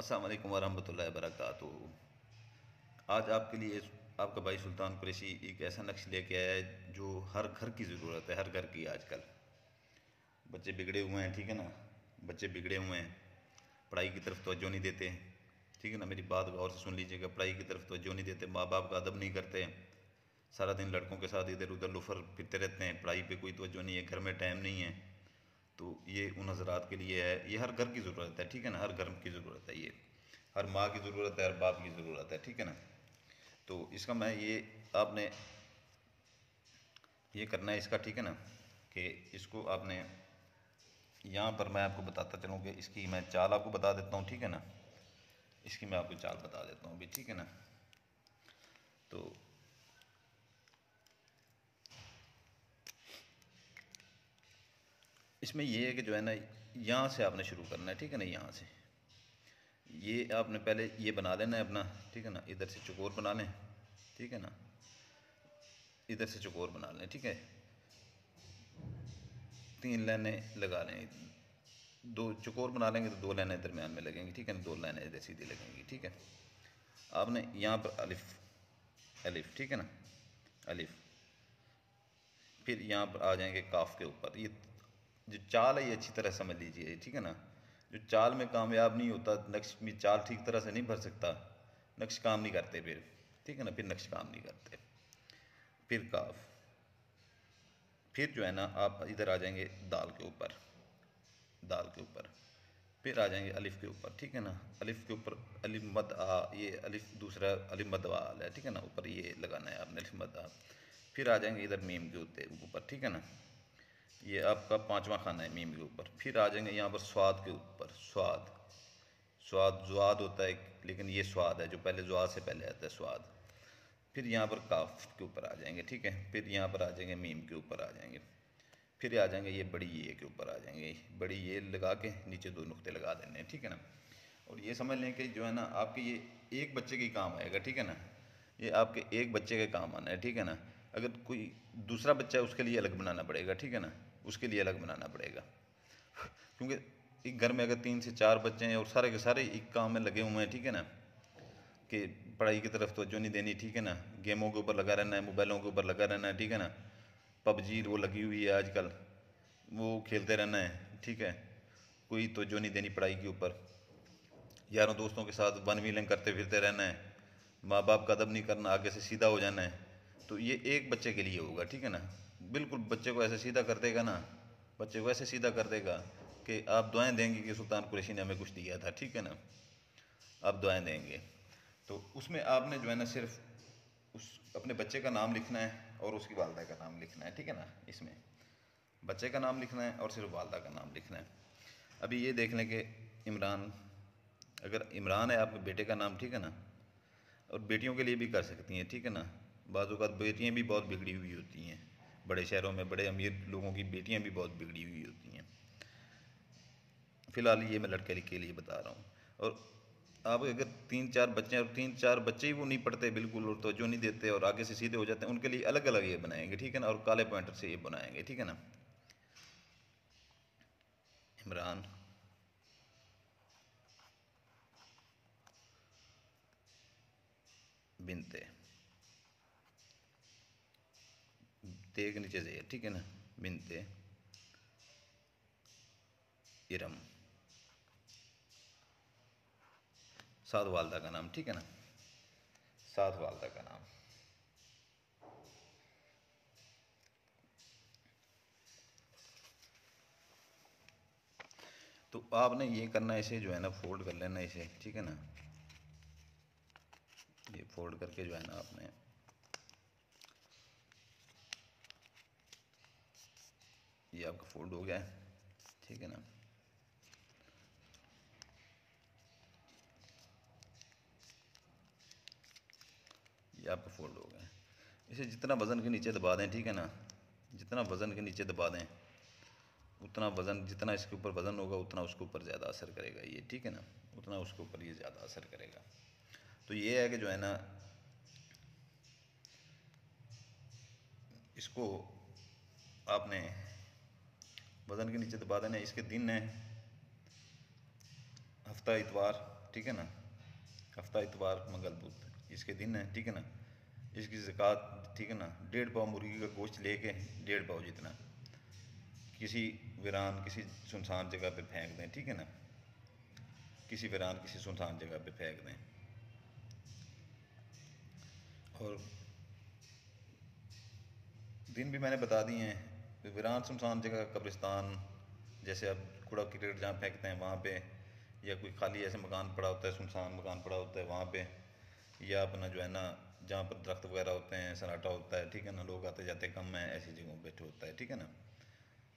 अस्सलाम वालेकुम वरहमतुल्लाहि वबरकातुहू। आज आपके लिए आपका भाई सुल्तान कुरैशी एक ऐसा नक्श लेके आया है जो हर घर की ज़रूरत है, हर घर की। आजकल बच्चे बिगड़े हुए हैं, ठीक है ना। बच्चे बिगड़े हुए हैं, पढ़ाई की तरफ तवज्जो नहीं देते, ठीक है ना। मेरी बात गौर से सुन लीजिएगा। पढ़ाई की तरफ तवज्जो नहीं देते, माँ बाप का अदब नहीं करते, सारा दिन लड़कों के साथ इधर उधर लुफर फिरते रहते हैं, पढ़ाई पे कोई तवज्जो नहीं है, घर में टाइम नहीं है। तो ये उन हजरात के लिए है, ये हर घर की ज़रूरत है, ठीक है ना। हर घर की ज़रूरत है, ये हर माँ की ज़रूरत है, हर बाप की ज़रूरत है, ठीक है ना। तो इसका मैं ये आपने ये करना है इसका, ठीक है ना। कि इसको आपने यहाँ पर मैं आपको बताता चलूँ कि इसकी मैं चाल आपको बता देता हूँ, ठीक है ना। इसकी मैं आपको चाल बता देता हूँ अभी, ठीक है ना। तो इसमें ये है कि जो है ना, यहाँ से आपने शुरू करना है, ठीक है ना। यहाँ से ये आपने पहले ये बना लेना है अपना, ठीक है ना। इधर से चौकोर बना लें, ठीक है ना। इधर से चौकोर बना लें, ठीक है। 3 लाइनें लगा लें, दो चौकोर बना लेंगे तो 2 लाइनें दरमियान में लगेंगी, ठीक है ना। 2 लाइनें इधर सीधी लगेंगी, ठीक है। आपने यहाँ पर अलिफ, अलिफ, ठीक है ना, अलिफ। फिर यहाँ पर आ जाएंगे काफ के ऊपर। ये जो चाल है ये अच्छी तरह समझ लीजिए, ठीक है ना। जो चाल में कामयाब नहीं होता, नक्श में चाल ठीक तरह से नहीं भर सकता, नक्श काम नहीं करते फिर, ठीक है ना। फिर नक्श काम नहीं करते। फिर काफ, फिर जो है ना आप इधर आ जाएंगे दाल के ऊपर, दाल के ऊपर। फिर आ जाएंगे अलिफ के ऊपर, ठीक है ना। अलिफ के ऊपर अलिफ मद आ, ये अलिफ दूसरा अलिफ मद वाल है, ठीक है ना। ऊपर ये लगाना है आपने अलिफ मद आ। फिर आ जाएंगे इधर मीम के ऊपर, ठीक है ना। ये आपका 5वां खाना है मीम के ऊपर। फिर आ जाएंगे यहाँ पर स्वाद के ऊपर, स्वाद, स्वाद जुआद होता है लेकिन ये स्वाद है जो पहले जुआद से पहले आता है, स्वाद। फिर यहाँ पर काफ के ऊपर आ जाएंगे, ठीक है। फिर यहाँ पर आ जाएंगे मीम के ऊपर आ जाएंगे। फिर आ जाएंगे ये बड़ी ये के ऊपर आ जाएंगे, बड़ी ये लगा के नीचे 2 नुक्ते लगा देने हैं, ठीक है ना। और ये समझ लें कि जो है ना आपके ये एक बच्चे के काम आएगा, ठीक है ना। ये आपके एक बच्चे के काम आना है, ठीक है ना। अगर कोई दूसरा बच्चा है उसके लिए अलग बनाना पड़ेगा, ठीक है ना। उसके लिए अलग बनाना पड़ेगा, क्योंकि एक घर में अगर 3 से 4 बच्चे हैं और सारे के सारे एक काम में लगे हुए हैं, ठीक है ना। कि पढ़ाई की तरफ तवज्जो नहीं देनी, ठीक है ना। गेमों के ऊपर लगा रहना है, मोबाइलों के ऊपर लगा रहना है, ठीक है ना। पबजी वो लगी हुई है आजकल, वो खेलते रहना है, ठीक है। कोई तवज्जो नहीं देनी पढ़ाई के ऊपर, यारों दोस्तों के साथ वन व्हीलिंग करते फिरते रहना है, माँ बाप का अदब नहीं करना, आगे से सीधा हो जाना है। तो ये एक बच्चे के लिए होगा, ठीक है ना। बिल्कुल बच्चे को ऐसे सीधा कर देगा ना, बच्चे को ऐसे सीधा कर देगा कि आप दुआएं देंगे कि सुल्तान कुरैशी ने हमें कुछ दिया था, ठीक है ना। आप दुआएं देंगे। तो उसमें आपने जो है ना सिर्फ उस अपने बच्चे का नाम लिखना है और उसकी वालदा का नाम लिखना है, ठीक है ना। इसमें बच्चे का नाम लिखना है और सिर्फ वालदा का नाम लिखना है। अभी ये देख लें कि इमरान, अगर इमरान है आपके बेटे का नाम, ठीक है ना। और बेटियों के लिए भी कर सकती हैं, ठीक है ना। बाज़ औक़ात बेटियाँ भी बहुत बिगड़ी हुई होती हैं, बड़े शहरों में बड़े अमीर लोगों की बेटियाँ भी बहुत बिगड़ी हुई होती हैं। फ़िलहाल ये मैं लड़के के लिए बता रहा हूँ। और आप अगर 3 4 बच्चे हैं और 3 4 बच्चे ही वो नहीं पढ़ते बिल्कुल और तवज्जो नहीं देते और आगे से सीधे हो जाते हैं, उनके लिए अलग अलग ये बनाएंगे, ठीक है ना। और काले पॉइंटर से ये बनाएंगे, ठीक है ना। इमरान बिनते, ते के नीचे से, ठीक है ना, बिनते इरम, साथ वालदा का नाम, ठीक है ना, साथ वालदा का नाम। तो आपने ये करना है, इसे जो है ना फोल्ड कर लेना इसे, ठीक है ना। ये फोल्ड करके जो है ना आपने ये आपका फोल्ड हो गया है, ठीक है ना। ये आपका फोल्ड हो गया है। इसे जितना वज़न के नीचे दबा दें, ठीक है ना। जितना वज़न के नीचे दबा दें उतना वज़न, जितना इसके ऊपर वज़न होगा उतना उसके ऊपर ज़्यादा असर करेगा ये, ठीक है ना। उतना उसके ऊपर ये ज़्यादा असर करेगा। तो ये है कि जो है ना इसको आपने वज़न के नीचे दबा देना है। इसके दिन है हफ्ता इतवार, ठीक है ना, हफ्ता इतवार मंगल बुध इसके दिन है, ठीक है ना। इसकी ज़कात, ठीक है ना, 1.5 पाव मुर्गी का गोश्त लेके 1.5 पाव जितना किसी वीरान, किसी सुनसान जगह पे फेंक दें, ठीक है ना, किसी वीरान, किसी सुनसान जगह पे फेंक दें। और दिन भी मैंने बता दिए हैं। वीरान सुनसान जगह, कब्रिस्तान, जैसे अब कूड़ा क्रिकेट जहाँ फेंकते हैं वहाँ पे, या कोई खाली ऐसे मकान पड़ा होता है, सुनसान मकान पड़ा होता है वहाँ पे, या अपना जो है ना जहाँ पर दरख्त वगैरह होते हैं, सन्नाटा होता है, ठीक है ना, लोग आते जाते कम हैं, ऐसी जगहों पे होता है, ठीक है ना।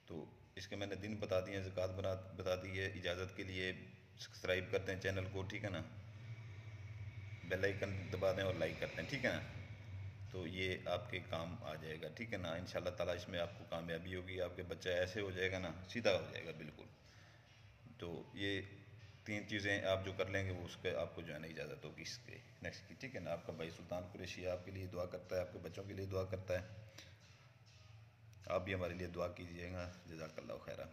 तो इसके मैंने दिन बता दिए हैं, ज़कात बता दी है। इजाज़त के लिए सब्सक्राइब करते हैं चैनल को, ठीक है ना, बेल आइकन दबा दें और लाइक करते हैं, ठीक है ना। तो ये आपके काम आ जाएगा, ठीक है ना। इंशाल्लाह ताला इसमें आपको कामयाबी होगी, आपके बच्चा ऐसे हो जाएगा ना, सीधा हो जाएगा बिल्कुल। तो ये 3 चीज़ें आप जो कर लेंगे वो उसके आपको जो है ना इजाज़त होगी इसके नेक्स्ट की, ठीक है ना। आपका भाई सुल्तान कुरैशी आपके लिए दुआ करता है, आपके बच्चों के लिए दुआ करता है। आप भी हमारे लिए दुआ कीजिएगा। जज़ाकल्लाहु खैरा।